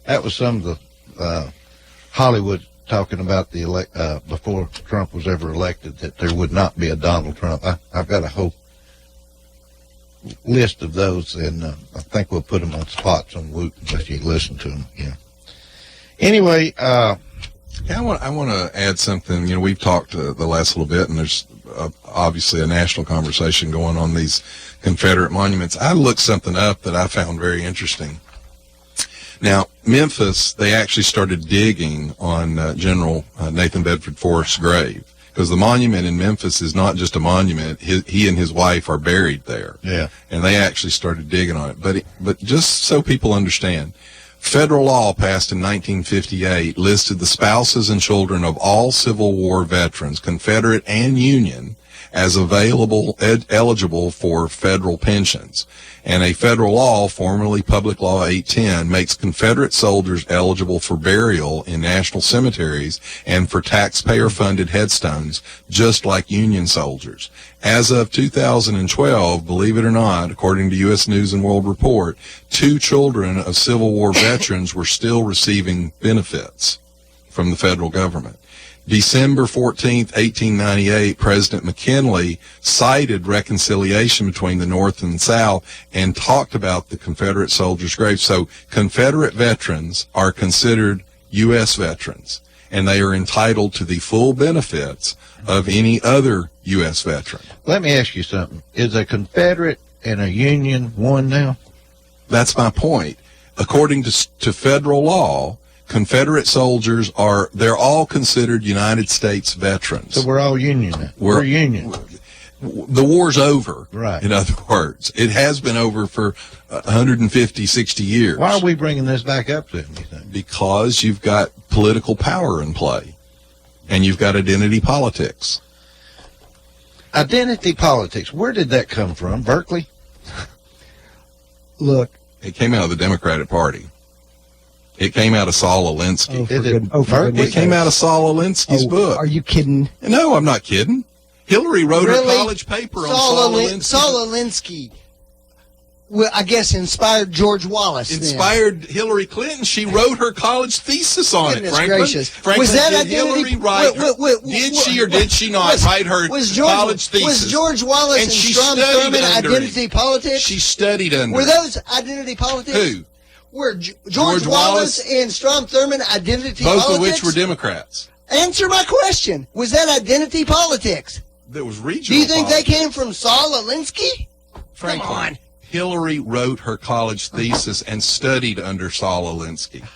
That was some of the Hollywood talking about the before Trump was ever elected, that there would not be a Donald Trump. I've got a whole list of those, and I think we'll put them on spots on Woot if you listen to them. Yeah. Anyway, I want to add something. You know, we've talked the last little bit, and there's obviously a national conversation going on these Confederate monuments. I looked something up that I found very interesting. Now, Memphis, they actually started digging on General Nathan Bedford Forrest's grave, because the monument in Memphis is not just a monument. He and his wife are buried there. Yeah. And they actually started digging on it. But just so people understand, federal law passed in 1958 listed the spouses and children of all Civil War veterans, Confederate and Union, as eligible for federal pensions. And a federal law, formerly Public Law 810, makes Confederate soldiers eligible for burial in national cemeteries and for taxpayer-funded headstones, just like Union soldiers. As of 2012, believe it or not, according to U.S. News and World Report, 2 children of Civil War veterans were still receiving benefits from the federal government. December 14th, 1898, President McKinley cited reconciliation between the North and the South and talked about the Confederate soldiers' graves. So Confederate veterans are considered U.S. veterans, and they are entitled to the full benefits of any other U.S. veteran. Let me ask you something. Is a Confederate and a Union one now? That's my point. According to federal law, Confederate soldiers they're all considered United States veterans. So we're all Union now. We're Union. The war's over. Right. In other words, it has been over for 150, 60 years. Why are we bringing this back up then, you think? Because you've got political power in play, and you've got identity politics. Identity politics. Where did that come from? Berkeley? Look. It came out of the Democratic Party. It came out of Saul Alinsky. It came out of Saul Alinsky's book. Are you kidding? No, I'm not kidding. Hillary wrote her college paper on Saul Alinsky. Saul Alinsky, well, I guess, inspired George Wallace. Inspired Hillary Clinton. She wrote her college thesis on it. Franklin, gracious. Franklin, was that did Hillary write did she or did she not write her college thesis? Was George Wallace and Strom Thurmond identity politics? She studied under. Were those identity politics? Who? Were George Wallace and Strom Thurmond identity politics? Both of which were Democrats. Answer my question. Was that identity politics? That was regional. Do you think politics. they came from Saul Alinsky? Franklin, Come on. Hillary wrote her college thesis and studied under Saul Alinsky.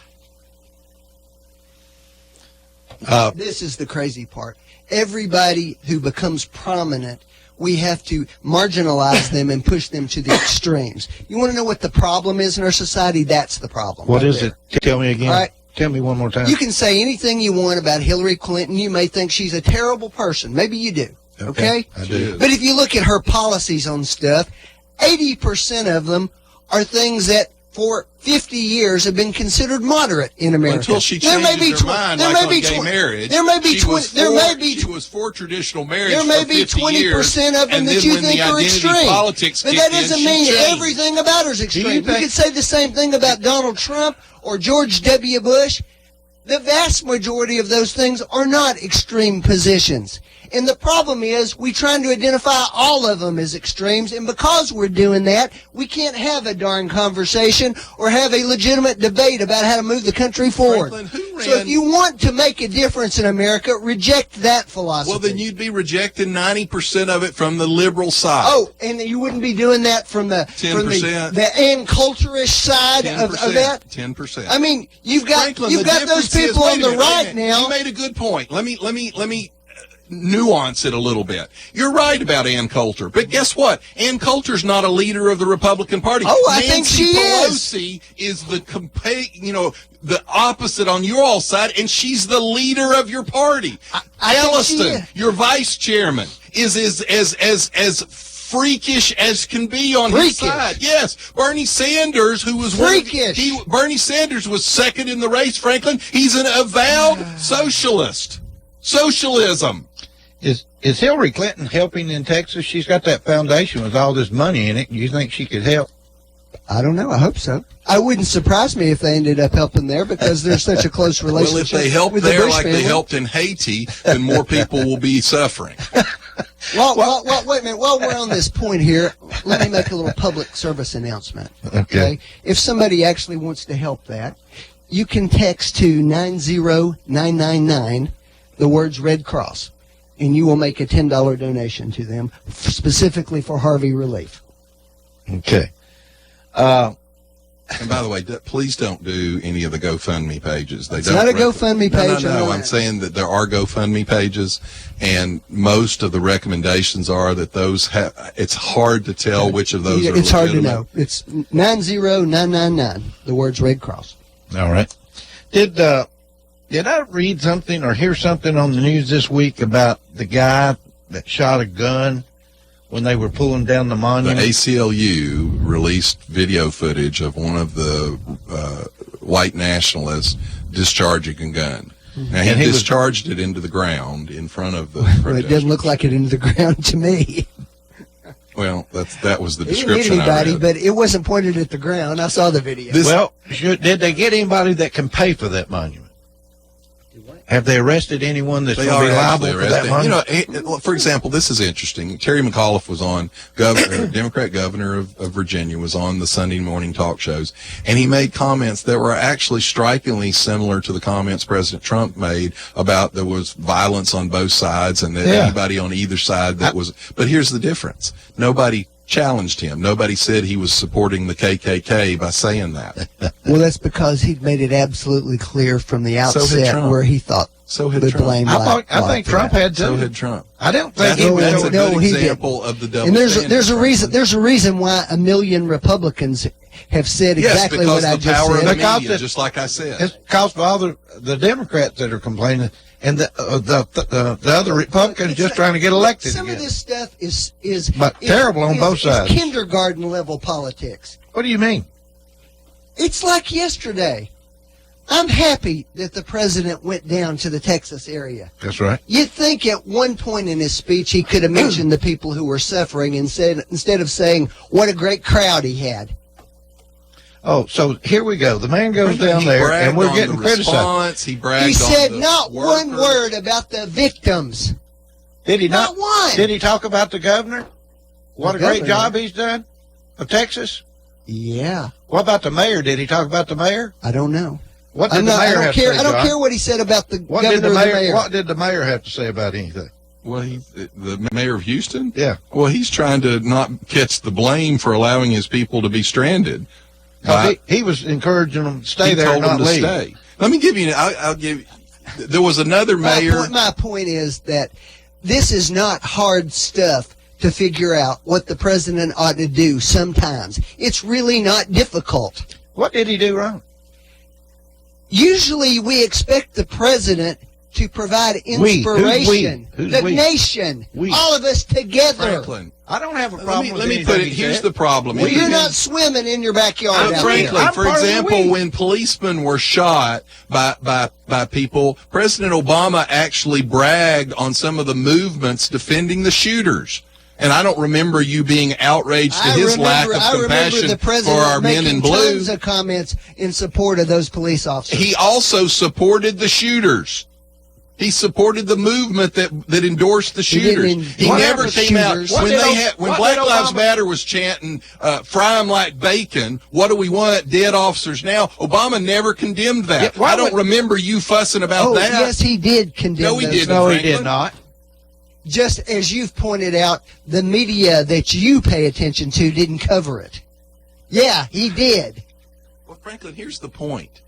This is the crazy part. Everybody who becomes prominent, we have to marginalize them and push them to the extremes. You want to know what the problem is in our society? That's the problem. What right is there. it? Tell me again. All right. Tell me one more time. You can say anything you want about Hillary Clinton. You may think she's a terrible person. Maybe you do. Okay? I do. But if you look at her policies on stuff, 80% of them are things that for 50 years have been considered moderate in America. Until she changes her mind, like on gay marriage. There may be she was for traditional marriage. There may be 20% of them that you think are extreme. But that doesn't mean everything about her is extreme. You could say the same thing about Donald Trump or George W. Bush. The vast majority of those things are not extreme positions. And the problem is we're trying to identify all of them as extremes, and because we're doing that, we can't have a darn conversation or have a legitimate debate about how to move the country forward. Franklin, so if you want to make a difference in America, reject that philosophy. Well, then you'd be rejecting 90% of it from the liberal side. Oh, and you wouldn't be doing that from the 10%. the Ann-Coulterish side of that? 10%. I mean, you've got Franklin, you've got those people on the right now. You made a good point. Let me nuance it a little bit. You're right about Ann Coulter, but guess what? Ann Coulter's not a leader of the Republican Party. Oh, I think she Pelosi is the the opposite on your all side, and she's the leader of your party. Elliston, your vice chairman, is as freakish as can be on his side. Yes, Bernie Sanders, who was freakish. Bernie Sanders was second in the race. Franklin, he's an avowed socialist. Socialism. Is Hillary Clinton helping in Texas? She's got that foundation with all this money in it. Do you think she could help? I don't know. I hope so. I wouldn't surprise me if they ended up helping there because there's such a close relationship. Well, if they help with there the Bush like family. they helped in Haiti, then more people will be suffering. Well, wait a minute. While we're on this point here, let me make a little public service announcement. Okay. If somebody actually wants to help that, you can text to 90999 the words Red Cross, and you will make a $10 donation to them specifically for Harvey relief. Okay. And by the way, please don't do any of the GoFundMe pages. It's not a GoFundMe page. No. I'm saying that there are GoFundMe pages, and most of the recommendations are that those it's hard to tell which of those are It's hard to legitimate. know. It's 90999, the words Red Cross. All right. Did I read something or hear something on the news this week about the guy that shot a gun when they were pulling down the monument? The ACLU released video footage of one of the white nationalists discharging a gun. Now, he discharged it into the ground in front of the Well, it doesn't look like it into the ground to me. Well, that was the It didn't description hit anybody, I read. but it wasn't pointed at the ground. I saw the video. Did they get anybody that can pay for that monument? Have they arrested anyone that's They going to are be liable actually for that arrested. monument? For example, this is interesting. Terry McAuliffe was on, Democrat governor of Virginia, was on the Sunday morning talk shows, and he made comments that were actually strikingly similar to the comments President Trump made about there was violence on both sides and that anybody on either side that was. But here's the difference. Nobody challenged him. Nobody said he was supporting the KKK by saying that. Well, that's because he'd made it absolutely clear from the outset where he thought the blame I think Trump had to. So had Trump. I don't think that's a good he example of the double And standard. there's a reason why 1 million Republicans have said exactly what I just said. Because media, just like I said. It's because of all the Democrats that are complaining, and the other Republicans just trying to get elected Some again. of this stuff is terrible on both sides. It's kindergarten level politics. What do you mean? It's like yesterday. I'm happy that the president went down to the Texas area. That's right. You'd think at one point in his speech he could have mentioned the people who were suffering and said, instead of saying what a great crowd he had. Oh, so here we go. The man goes down there, and we're getting criticized. He bragged He said on the not one word about the victims. Did he not? One. Did he talk about the governor? What The a great governor. job he's done of Texas. Yeah. What about the mayor? Did he talk about the mayor? I don't know. What did I'm the not- mayor I don't have care. to say, I don't John? care what he said about the What governor did the or mayor? the mayor. What did the mayor have to say about anything? Well, the mayor of Houston? Yeah. Well, he's trying to not catch the blame for allowing his people to be stranded. He was encouraging them to stay there and told them not to leave. stay. Let me give you. I'll give. There was another mayor. My point is that this is not hard stuff to figure out what the president ought to do sometimes. It's really not difficult. What did he do wrong? Usually we expect the president to provide inspiration. Who's the we? nation. We. All of us together. Franklin. I don't have a problem Let with me put it. anything he Here's said. the problem. Well, It you're depends- not swimming in your backyard. out Frankly, there. for example, when policemen were shot by people, President Obama actually bragged on some of the movements defending the shooters. And I don't remember you being outraged to his lack of I remember compassion the for president our men in making blue. tons of comments in support of those police officers. He also supported the shooters. He supported the movement that endorsed the shooters. He never came out when Black Lives Matter was chanting, "Fry them like bacon." What do we want? Dead officers now. Obama never condemned that. I don't remember you fussing about that. Yes, he did condemn. No, he didn't. No, he did not. Just as you've pointed out, the media that you pay attention to didn't cover it. Yeah, he did. Well, Franklin, here's the point.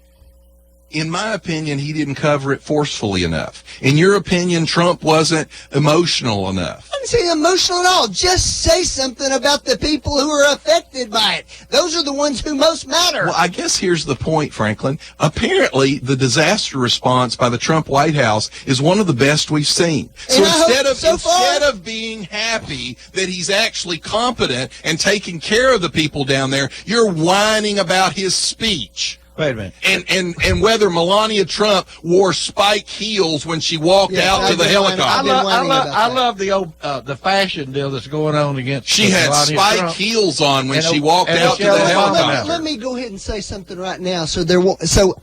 In my opinion, he didn't cover it forcefully enough. In your opinion, Trump wasn't emotional enough. I didn't say emotional at all. Just say something about the people who are affected by it. Those are the ones who most matter. Well, I guess here's the point, Franklin. Apparently, the disaster response by the Trump White House is one of the best we've seen. So instead of being happy that he's actually competent and taking care of the people down there, you're whining about his speech. Wait a minute. And whether Melania Trump wore spike heels when she walked out to the helicopter. I love the old the fashion deal that's going on against. She had Melania spike Trump. heels on when she walked out to the helicopter. Let me go ahead and say something right now. So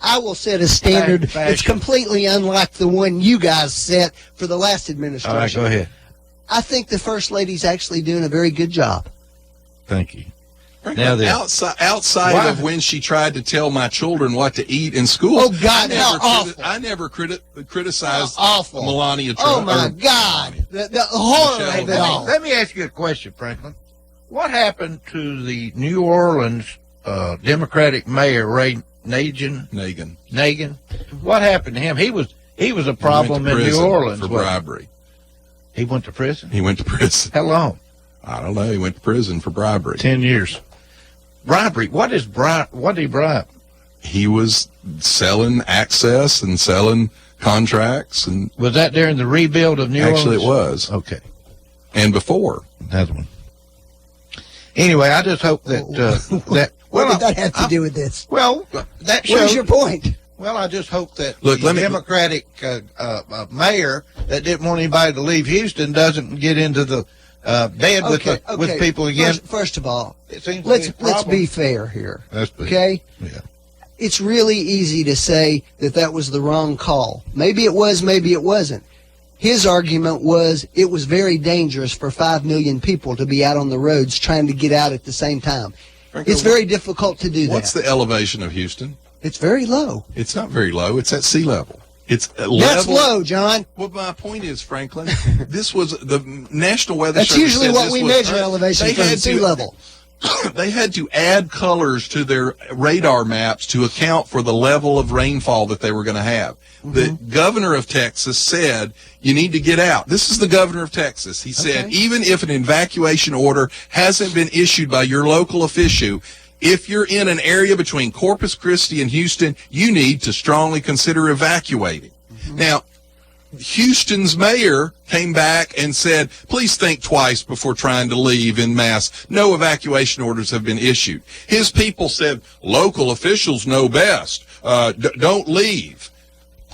I will set a standard. It's completely unlike the one you guys set for the last administration. All right, go ahead. I think the First Lady's actually doing a very good job. Thank you. Now, outside of when she tried to tell my children what to eat in school, oh God, I never criticized awful. Melania Trump. Oh my God, the horror of it all. Let me ask you a question, Franklin. What happened to the New Orleans Democratic mayor Ray Nagin? What happened to him? He was a problem in New Orleans for bribery. He went to prison. He went to prison. How long? I don't know. He went to prison for bribery. 10 years. Bribery. What did he bribe? He was selling access and selling contracts. And was that during the rebuild of New Orleans? Actually, it was. Okay. And before. That's one. Anyway, I just hope that what did that have to do with this? Well, that shows. Where's your point? Well, I just hope that the Democratic mayor that didn't want anybody to leave Houston doesn't get into the bed with people again. First of all, let's be fair here. Okay? Yeah. It's really easy to say that was the wrong call. Maybe it was, maybe it wasn't. His argument was it was very dangerous for 5 million people to be out on the roads trying to get out at the same time. It's very difficult to do that. What's the elevation of Houston? It's very low. It's not very low. It's at sea level. It's level. That's low, John. Well, my point is, Franklin, this was the National Weather Service. That's usually what we measure elevation from sea level. They had to add colors to their radar maps to account for the level of rainfall that they were going to have. Mm-hmm. The governor of Texas said, you need to get out. This is the governor of Texas. He said, even if an evacuation order hasn't been issued by your local official, if you're in an area between Corpus Christi and Houston, you need to strongly consider evacuating. Mm-hmm. Now, Houston's mayor came back and said, please think twice before trying to leave en masse. No evacuation orders have been issued. His people said, local officials know best. Don't leave.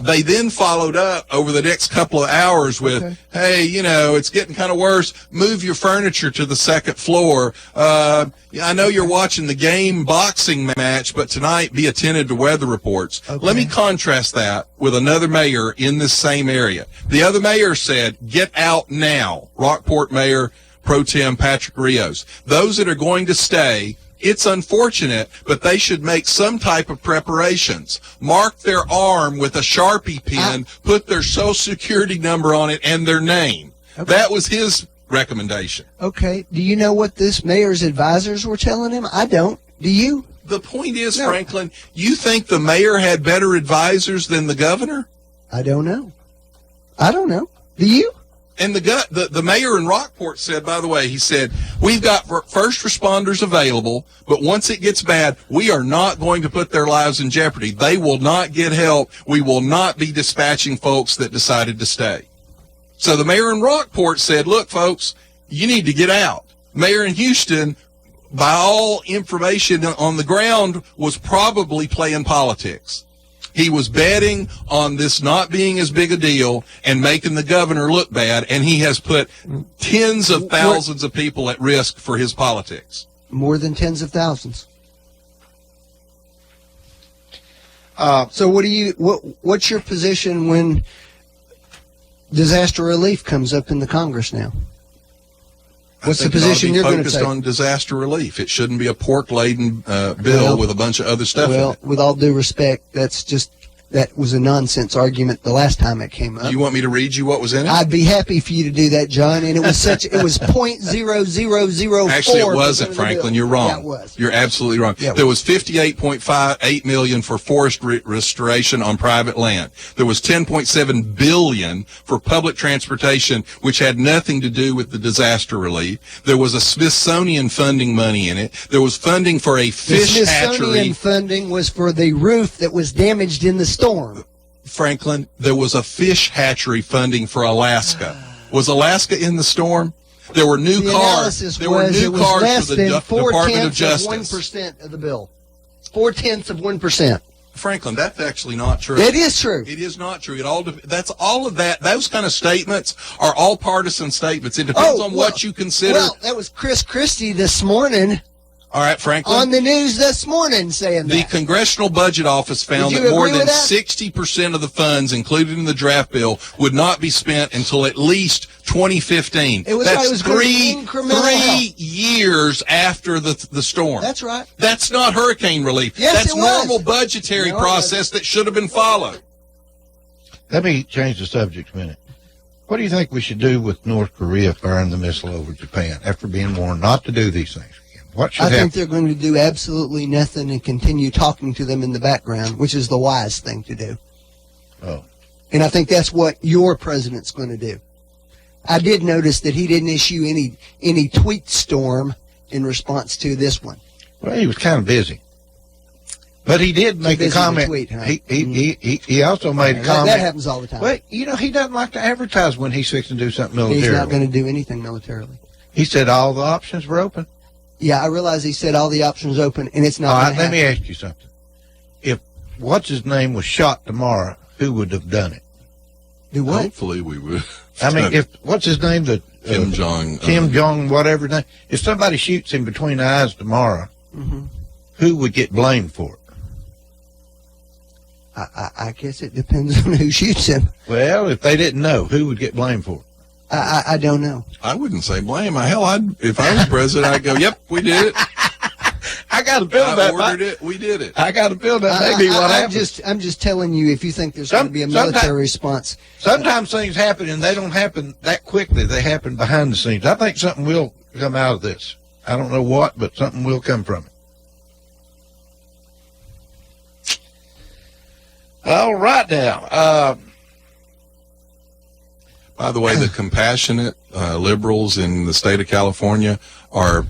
They then followed up over the next couple of hours with, hey, it's getting kind of worse. Move your furniture to the second floor. I know you're watching the game boxing match, but tonight be attentive to weather reports. Okay. Let me contrast that with another mayor in this same area. The other mayor said, get out now. Rockport Mayor Pro Tem Patrick Rios. Those that are going to stay, it's unfortunate, but they should make some type of preparations. Mark their arm with a Sharpie pen, put their social security number on it and their name. Okay. That was his recommendation. Okay. Do you know what this mayor's advisors were telling him? I don't. Do you? The point is, Franklin, you think the mayor had better advisors than the governor? I don't know. Do you? And the mayor in Rockport said, by the way, he said, we've got first responders available, but once it gets bad, we are not going to put their lives in jeopardy. They will not get help. We will not be dispatching folks that decided to stay. So the mayor in Rockport said, look, folks, you need to get out. Mayor in Houston, by all information on the ground, was probably playing politics. He was betting on this not being as big a deal and making the governor look bad, and he has put tens of thousands of people at risk for his politics. More than tens of thousands. So what's your position when disaster relief comes up in the Congress now. What's the position you're going to take? Focused on disaster relief. It shouldn't be a pork-laden bill with a bunch of other stuff in it. Well, with all due respect, that was a nonsense argument the last time it came up. You want me to read you what was in it? I'd be happy for you to do that, John. And it was .0004. Actually, it wasn't, Franklin. You're wrong. Yeah, it was. You're absolutely wrong. Yeah, there was $58.58 million for forest restoration on private land. There was $10.7 billion for public transportation, which had nothing to do with the disaster relief. There was a Smithsonian funding money in it. There was funding for a fish hatchery. The Smithsonian funding was for the roof that was damaged in the storm. Franklin, there was a fish hatchery funding for Alaska. Was Alaska in the storm? There were new cars. There were new cars for the Department of Justice. 1% of the bill. 0.4%. Franklin, that's actually not true. It is true. It is not true. That's all of that. Those kind of statements are all partisan statements. It depends on what you consider. Well, that was Chris Christie this morning. All right, Franklin. On the news this morning saying the that. Congressional Budget Office found that more than 60% of the funds included in the draft bill would not be spent until at least 2015. That's three years after the storm. That's right. That's not hurricane relief. Yes, that's normal budgetary process that should have been followed. Let me change the subject a minute. What do you think we should do with North Korea firing the missile over Japan after being warned not to do these things? I think they're going to do absolutely nothing and continue talking to them in the background, which is the wise thing to do. Oh. And I think that's what your president's going to do. I did notice that he didn't issue any tweet storm in response to this one. Well, he was kind of busy. But he did make a comment. Tweet, huh? He also made a comment. That happens all the time. Well, he doesn't like to advertise when he's fixing to do something militarily. He's not going to do anything militarily. He said all the options were open. Yeah, I realize he said all the options open, and it's not all going right, to happen. Let me ask you something. If what's-his-name was shot tomorrow, who would have done it? Do what? Hopefully we would. I mean, if what's-his name? Kim Jong. Kim Jong, whatever his name. If somebody shoots him between the eyes tomorrow, who would get blamed for it? I guess it depends on who shoots him. Well, if they didn't know, who would get blamed for it? I don't know. I wouldn't say blame. Hell, if I was president, I'd go, yep, we did it. I got to build that. I ordered it. We did it. I got to build that. Maybe what happened. I'm just telling you, if you think there's going to be a military response. Sometimes things happen, and they don't happen that quickly. They happen behind the scenes. I think something will come out of this. I don't know what, but something will come from it. All right now. By the way, the compassionate liberals in the state of California are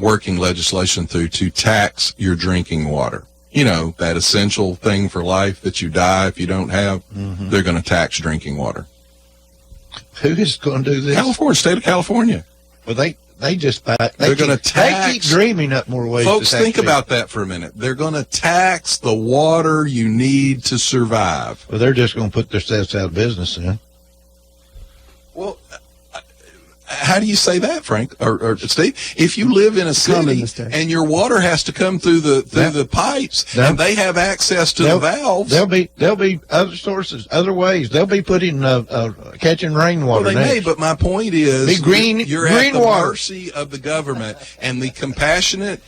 working legislation through to tax your drinking water. You know, that essential thing for life that you die if you don't have. They're going to tax drinking water. Who is going to do this? California, state of California. Well, they're going to tax. They keep dreaming up more ways. Folks, think about that for a minute. They're going to tax the water you need to survive. Well, they're just going to put themselves out of business then. Well, how do you say that, Frank or Steve? If you live in a city and your water has to come through the pipes and they have access to the valves, there'll be other sources, other ways. They'll be putting catching rainwater. Well, they may, but my point is, you're green at the water. mercy of the government and the compassionate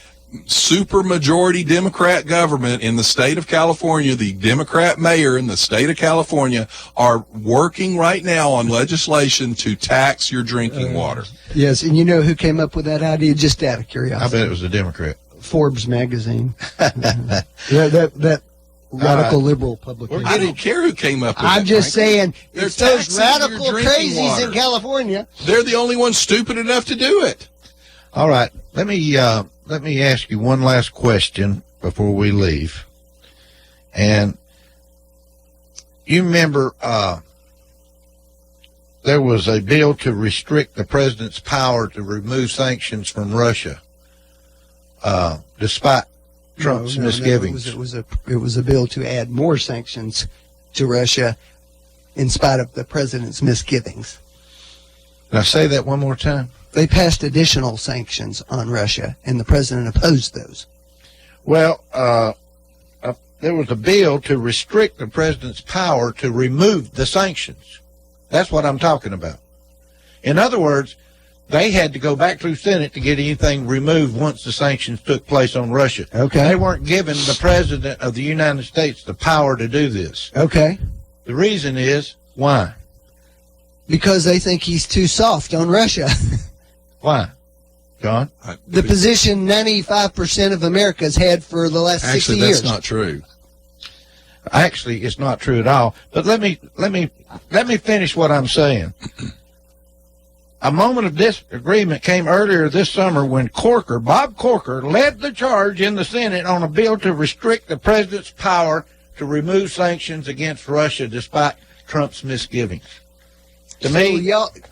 super majority Democrat government in the state of California. The Democrat mayor in the state of California are working right now on legislation to tax your drinking water. Yes, and you know who came up with that idea, just out of curiosity? I bet it was a Democrat. Forbes magazine. that radical liberal publication. I don't care who came up with it. I'm just saying, They're it's those taxing radical your drinking crazies water. in California. They're the only ones stupid enough to do it. All right, let me ask you one last question before we leave. And you remember there was a bill to restrict the president's power to remove sanctions from Russia, despite Trump's misgivings. It was a bill to add more sanctions to Russia, in spite of the president's misgivings. Can I say that one more time? They passed additional sanctions on Russia, and the president opposed those. Well, there was a bill to restrict the president's power to remove the sanctions. That's what I'm talking about. In other words, they had to go back through Senate to get anything removed once the sanctions took place on Russia. Okay. They weren't giving the President of the United States the power to do this. Okay. The reason is, why? Because they think he's too soft on Russia. Why? John? The position 95% of America's had for the last 60 years. Actually, that's not true. Actually, it's not true at all. But let me finish what I'm saying. A moment of disagreement came earlier this summer when Bob Corker, led the charge in the Senate on a bill to restrict the president's power to remove sanctions against Russia despite Trump's misgivings.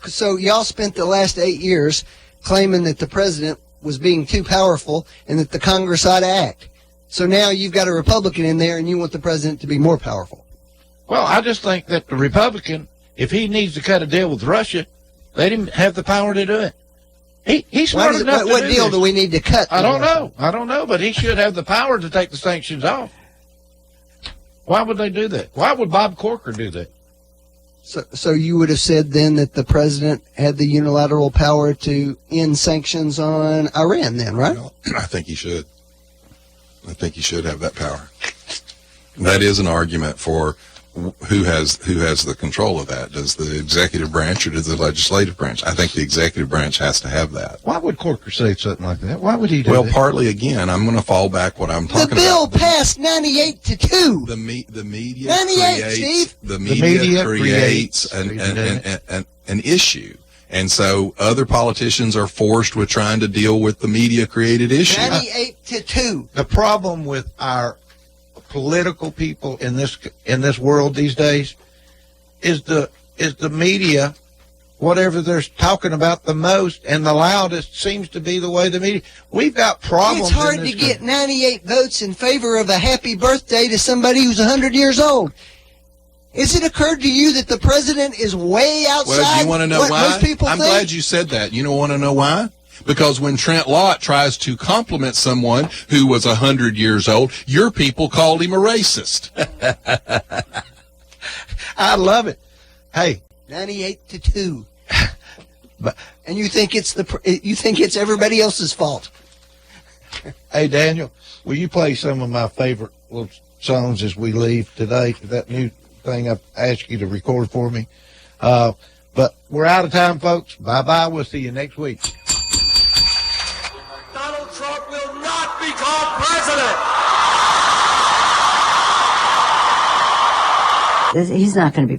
So y'all spent the last 8 years claiming that the president was being too powerful and that the Congress ought to act. So now you've got a Republican in there and you want the president to be more powerful. Well, I just think that the Republican, if he needs to cut a deal with Russia, let him have the power to do it. He's smart enough to do What deal this. do we need to cut? I don't know, but he should have the power to take the sanctions off. Why would they do that? Why would Bob Corker do that? So you would have said then that the president had the unilateral power to end sanctions on Iran then, right? Well, I think he should. I think he should have that power. That is an argument for who has the control of that. Does the executive branch or does the legislative branch? I think the executive branch has to have that. Why would Corker say something like that? Why would he do that? Well, partly, again, I'm going to fall back what I'm talking about. The bill passed 98-2. The media 98, creates, Steve. The media creates an issue. And so other politicians are forced with trying to deal with the media created issue. 98-2. The problem with our political people in this world these days is the media, whatever they're talking about the most and the loudest seems to be the way the media. We've got problems. It's hard to get 98 votes in favor of a happy birthday to somebody who's 100 years old. Has it occurred to you that the president is way outside? Well, do you want to know what why? most people I'm think? glad you said that. You want to know why? Because when Trent Lott tries to compliment someone who was 100 years old, your people called him a racist. I love it. Hey, 98-2. And you think it's everybody else's fault? Hey, Daniel, will you play some of my favorite little songs as we leave today? That new thing I asked you to record for me. But we're out of time, folks. Bye-bye. We'll see you next week. Donald Trump will not become president. He's not going to be